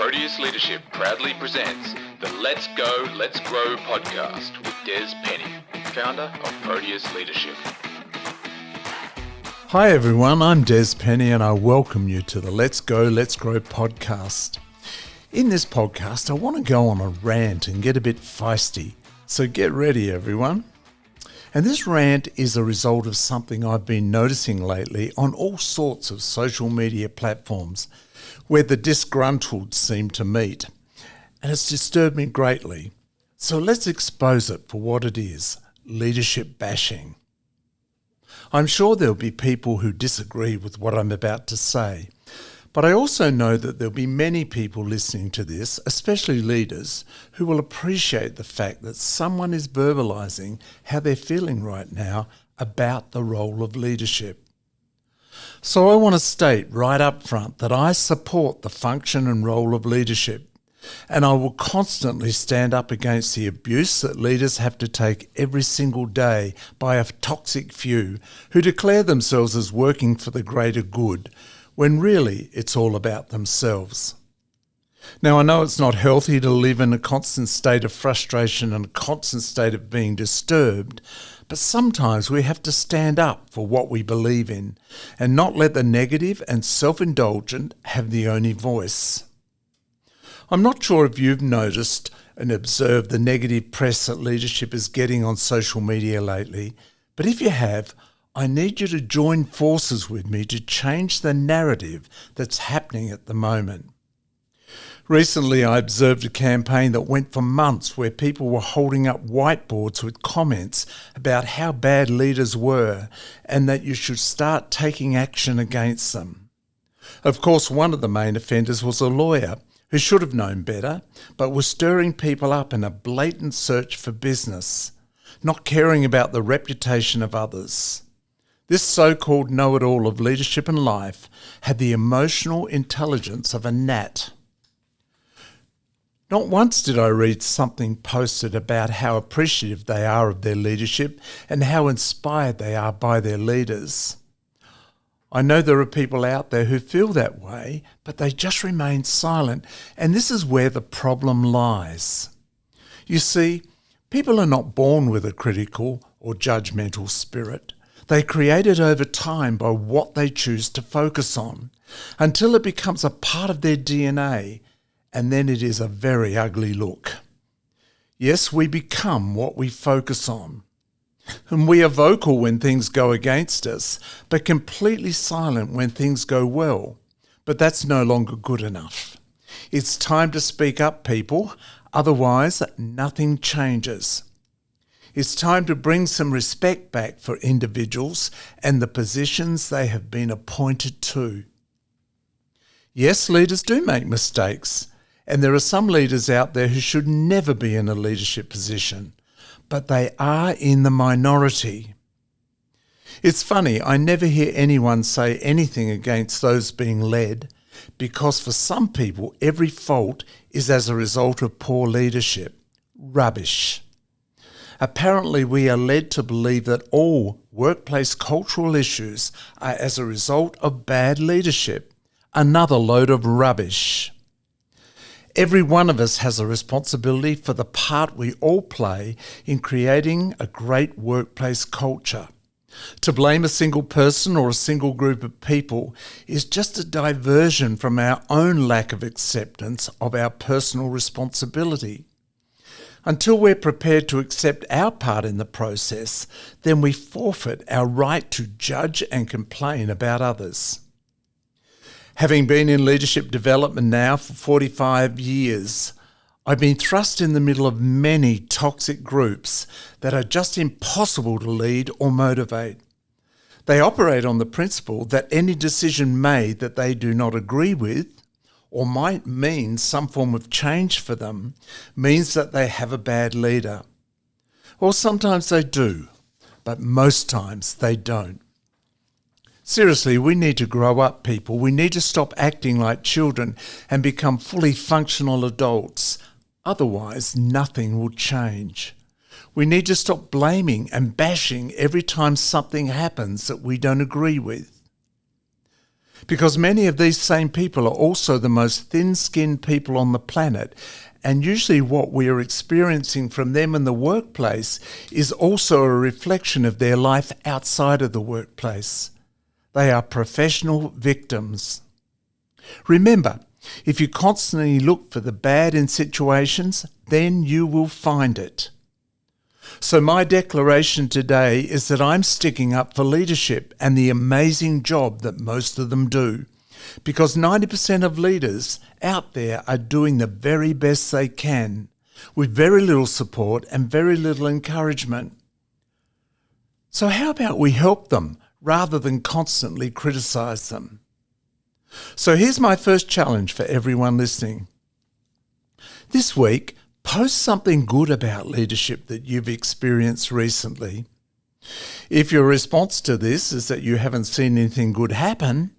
Proteus Leadership proudly presents the Let's Go, Let's Grow podcast with Des Penny, founder of Proteus Leadership. Hi everyone, I'm Des Penny and I welcome you to the Let's Go, Let's Grow podcast. In this podcast, I want to go on a rant and get a bit feisty, so get ready everyone. And this rant is a result of something I've been noticing lately on all sorts of social media platforms where the disgruntled seem to meet. And it's disturbed me greatly. So let's expose it for what it is, leadership bashing. I'm sure there'll be people who disagree with what I'm about to say, but I also know that there'll be many people listening to this, especially leaders, who will appreciate the fact that someone is verbalizing how they're feeling right now about the role of leadership. So I want to state right up front that I support the function and role of leadership, and I will constantly stand up against the abuse that leaders have to take every single day by a toxic few who declare themselves as working for the greater good, when really it's all about themselves. Now I know it's not healthy to live in a constant state of frustration and a constant state of being disturbed, but sometimes we have to stand up for what we believe in and not let the negative and self-indulgent have the only voice. I'm not sure if you've noticed and observed the negative press that leadership is getting on social media lately, but if you have, I need you to join forces with me to change the narrative that's happening at the moment. Recently, I observed a campaign that went for months where people were holding up whiteboards with comments about how bad leaders were and that you should start taking action against them. Of course, one of the main offenders was a lawyer who should have known better, but was stirring people up in a blatant search for business, not caring about the reputation of others. This so-called know-it-all of leadership and life had the emotional intelligence of a gnat. Not once did I read something posted about how appreciative they are of their leadership and how inspired they are by their leaders. I know there are people out there who feel that way, but they just remain silent, and this is where the problem lies. You see, people are not born with a critical or judgmental spirit. They create it over time by what they choose to focus on, until it becomes a part of their DNA, and then it is a very ugly look. Yes, we become what we focus on. And we are vocal when things go against us, but completely silent when things go well. But that's no longer good enough. It's time to speak up, people, otherwise nothing changes. It's time to bring some respect back for individuals and the positions they have been appointed to. Yes, leaders do make mistakes, and there are some leaders out there who should never be in a leadership position, but they are in the minority. It's funny, I never hear anyone say anything against those being led, because for some people every fault is as a result of poor leadership. Rubbish. Apparently we are led to believe that all workplace cultural issues are as a result of bad leadership. Another load of rubbish. Every one of us has a responsibility for the part we all play in creating a great workplace culture. To blame a single person or a single group of people is just a diversion from our own lack of acceptance of our personal responsibility. Until we're prepared to accept our part in the process, then we forfeit our right to judge and complain about others. Having been in leadership development now for 45 years, I've been thrust in the middle of many toxic groups that are just impossible to lead or motivate. They operate on the principle that any decision made that they do not agree with, or might mean some form of change for them, means that they have a bad leader. Or sometimes they do, but most times they don't. Seriously, we need to grow up, people. We need to stop acting like children and become fully functional adults. Otherwise, nothing will change. We need to stop blaming and bashing every time something happens that we don't agree with. Because many of these same people are also the most thin-skinned people on the planet, and usually what we are experiencing from them in the workplace is also a reflection of their life outside of the workplace. They are professional victims. Remember, if you constantly look for the bad in situations, then you will find it. So my declaration today is that I'm sticking up for leadership and the amazing job that most of them do, because 90% of leaders out there are doing the very best they can, with very little support and very little encouragement. So how about we help them rather than constantly criticize them? So here's my first challenge for everyone listening. This week, post something good about leadership that you've experienced recently. If your response to this is that you haven't seen anything good happen,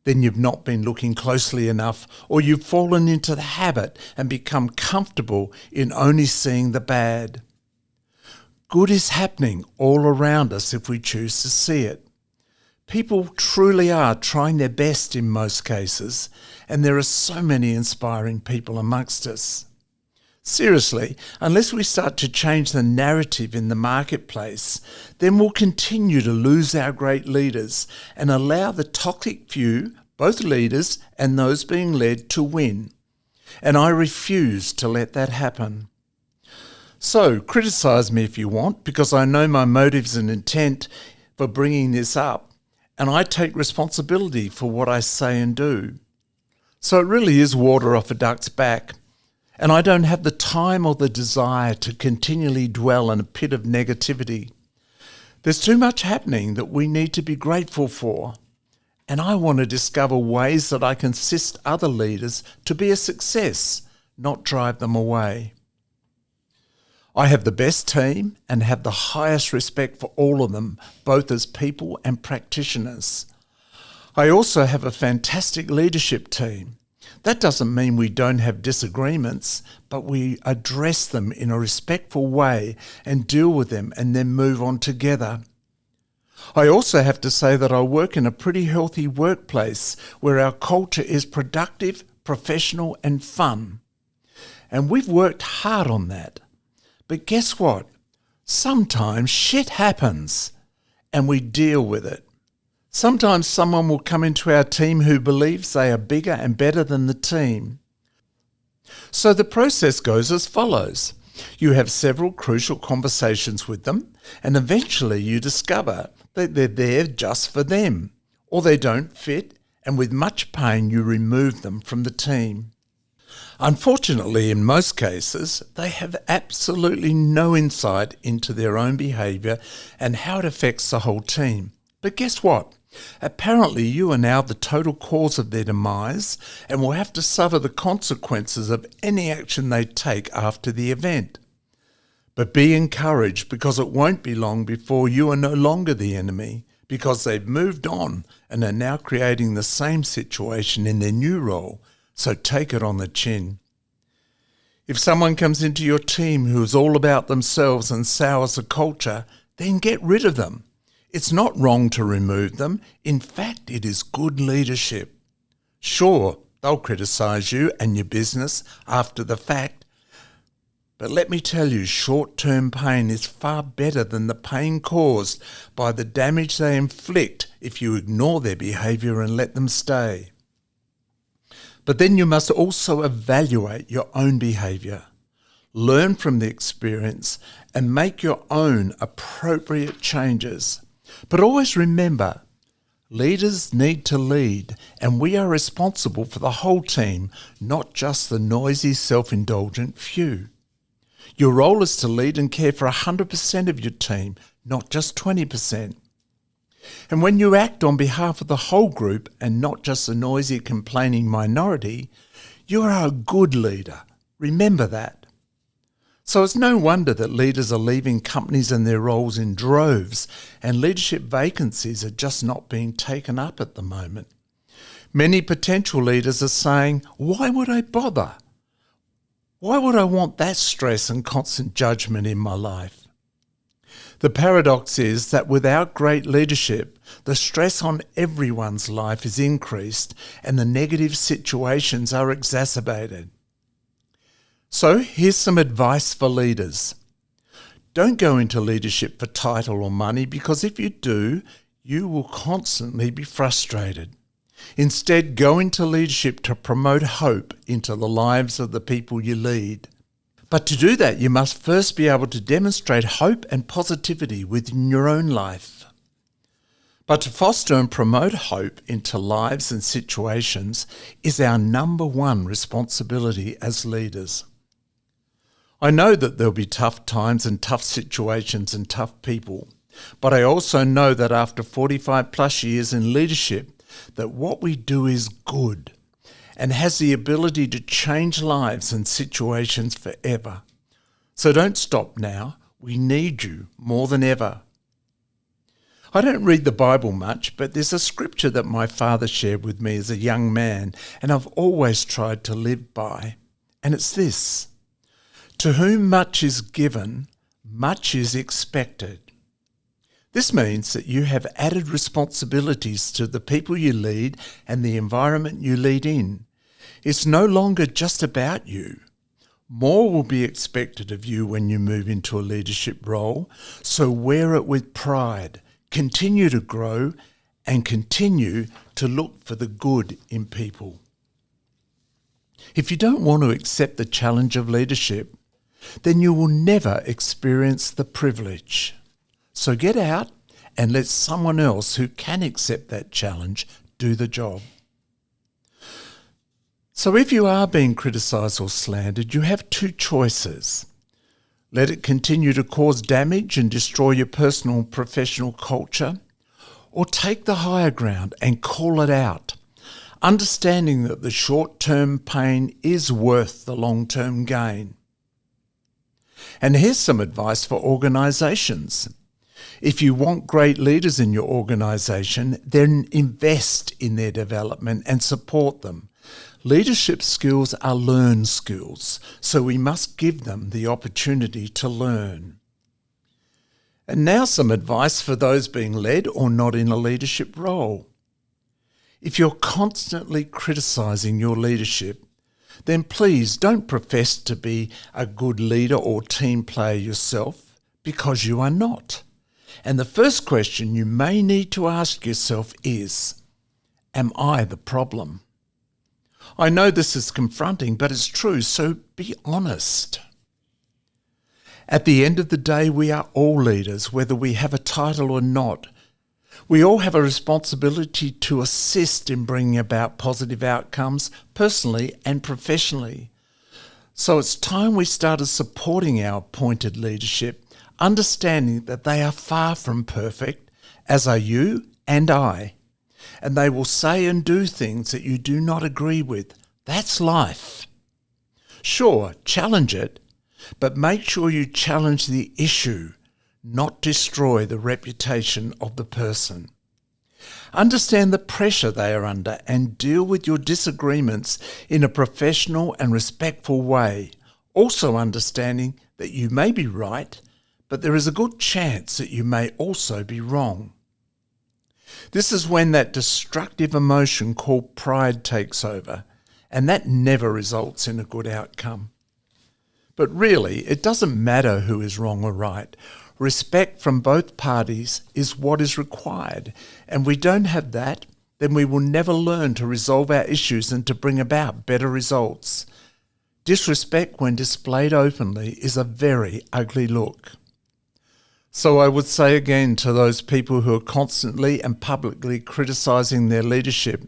then you've not been looking closely enough, or you've fallen into the habit and become comfortable in only seeing the bad. Good is happening all around us if we choose to see it. People truly are trying their best in most cases, and there are so many inspiring people amongst us. Seriously, unless we start to change the narrative in the marketplace, then we'll continue to lose our great leaders and allow the toxic few, both leaders and those being led, to win. And I refuse to let that happen. So, criticise me if you want, because I know my motives and intent for bringing this up, and I take responsibility for what I say and do. So it really is water off a duck's back. And I don't have the time or the desire to continually dwell in a pit of negativity. There's too much happening that we need to be grateful for. And I want to discover ways that I can assist other leaders to be a success, not drive them away. I have the best team and have the highest respect for all of them, both as people and practitioners. I also have a fantastic leadership team. That doesn't mean we don't have disagreements, but we address them in a respectful way and deal with them and then move on together. I also have to say that I work in a pretty healthy workplace where our culture is productive, professional and fun. And we've worked hard on that. But guess what? Sometimes shit happens and we deal with it. Sometimes someone will come into our team who believes they are bigger and better than the team. So the process goes as follows. You have several crucial conversations with them, and eventually you discover that they're there just for them, or they don't fit, and with much pain you remove them from the team. Unfortunately, in most cases, they have absolutely no insight into their own behaviour and how it affects the whole team. But guess what? Apparently you are now the total cause of their demise and will have to suffer the consequences of any action they take after the event. But be encouraged, because it won't be long before you are no longer the enemy, because they've moved on and are now creating the same situation in their new role, so take it on the chin. If someone comes into your team who is all about themselves and sours the culture, then get rid of them. It's not wrong to remove them. In fact, it is good leadership. Sure, they'll criticise you and your business after the fact, but let me tell you, short-term pain is far better than the pain caused by the damage they inflict if you ignore their behaviour and let them stay. But then you must also evaluate your own behaviour. Learn from the experience and make your own appropriate changes. But always remember, leaders need to lead, and we are responsible for the whole team, not just the noisy, self-indulgent few. Your role is to lead and care for 100% of your team, not just 20%. And when you act on behalf of the whole group and not just the noisy, complaining minority, you are a good leader. Remember that. So it's no wonder that leaders are leaving companies and their roles in droves, and leadership vacancies are just not being taken up at the moment. Many potential leaders are saying, why would I bother? Why would I want that stress and constant judgment in my life? The paradox is that without great leadership, the stress on everyone's life is increased and the negative situations are exacerbated. So here's some advice for leaders. Don't go into leadership for title or money, because if you do, you will constantly be frustrated. Instead, go into leadership to promote hope into the lives of the people you lead. But to do that, you must first be able to demonstrate hope and positivity within your own life. But to foster and promote hope into lives and situations is our number one responsibility as leaders. I know that there'll be tough times and tough situations and tough people, but I also know that after 45 plus years in leadership, that what we do is good and has the ability to change lives and situations forever. So don't stop now. We need you more than ever. I don't read the Bible much, but there's a scripture that my father shared with me as a young man, and I've always tried to live by. And it's this: to whom much is given, much is expected. This means that you have added responsibilities to the people you lead and the environment you lead in. It's no longer just about you. More will be expected of you when you move into a leadership role, so wear it with pride, continue to grow, and continue to look for the good in people. If you don't want to accept the challenge of leadership, then you will never experience the privilege. So get out and let someone else who can accept that challenge do the job. So if you are being criticised or slandered, you have two choices. Let it continue to cause damage and destroy your personal and professional culture, or take the higher ground and call it out, understanding that the short-term pain is worth the long-term gain. And here's some advice for organisations. If you want great leaders in your organisation, then invest in their development and support them. Leadership skills are learned skills, so we must give them the opportunity to learn. And now some advice for those being led or not in a leadership role. If you're constantly criticising your leadership, then please don't profess to be a good leader or team player yourself, because you are not. And the first question you may need to ask yourself is, am I the problem? I know this is confronting, but it's true, so be honest. At the end of the day, we are all leaders, whether we have a title or not. We all have a responsibility to assist in bringing about positive outcomes, personally and professionally. So it's time we started supporting our appointed leadership, understanding that they are far from perfect, as are you and I. And they will say and do things that you do not agree with. That's life. Sure, challenge it, but make sure you challenge the issue, not destroy the reputation of the person. Understand the pressure they are under and deal with your disagreements in a professional and respectful way, also understanding that you may be right, but there is a good chance that you may also be wrong. This is when that destructive emotion called pride takes over, and that never results in a good outcome. But really, it doesn't matter who is wrong or right. Respect from both parties is what is required, and we don't have that, then we will never learn to resolve our issues and to bring about better results. Disrespect, when displayed openly, is a very ugly look. So I would say again to those people who are constantly and publicly criticising their leadership,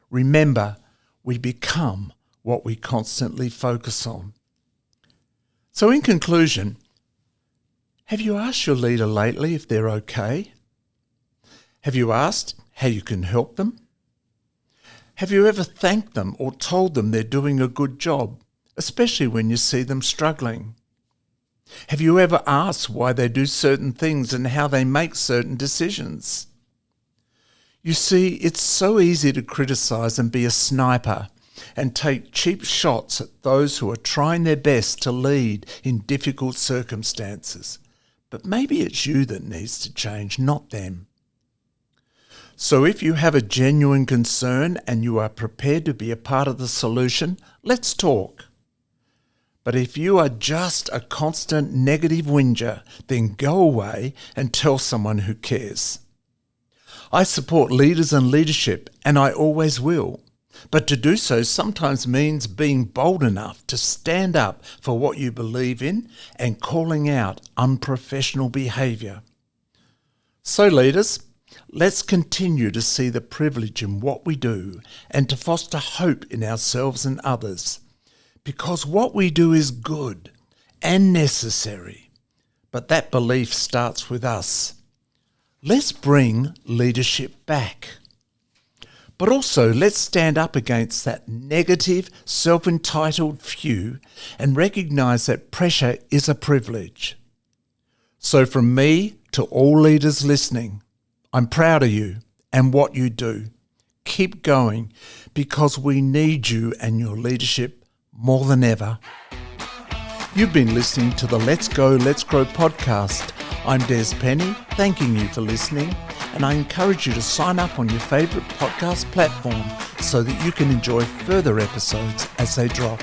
remember, we become what we constantly focus on. So in conclusion, have you asked your leader lately if they're okay? Have you asked how you can help them? Have you ever thanked them or told them they're doing a good job, especially when you see them struggling? Have you ever asked why they do certain things and how they make certain decisions? You see, it's so easy to criticise and be a sniper and take cheap shots at those who are trying their best to lead in difficult circumstances. but maybe it's you that needs to change, not them. So if you have a genuine concern and you are prepared to be a part of the solution, let's talk. But if you are just a constant negative whinger, then go away and tell someone who cares. I support leaders and leadership, and I always will. But to do so sometimes means being bold enough to stand up for what you believe in and calling out unprofessional behaviour. So leaders, let's continue to see the privilege in what we do and to foster hope in ourselves and others. Because what we do is good and necessary, but that belief starts with us. Let's bring leadership back. But also let's stand up against that negative, self-entitled few and recognise that pressure is a privilege. So from me to all leaders listening, I'm proud of you and what you do. Keep going, because we need you and your leadership more than ever. You've been listening to the Let's Go, Let's Grow podcast. I'm Des Penny, thanking you for listening, and I encourage you to sign up on your favourite podcast platform so that you can enjoy further episodes as they drop.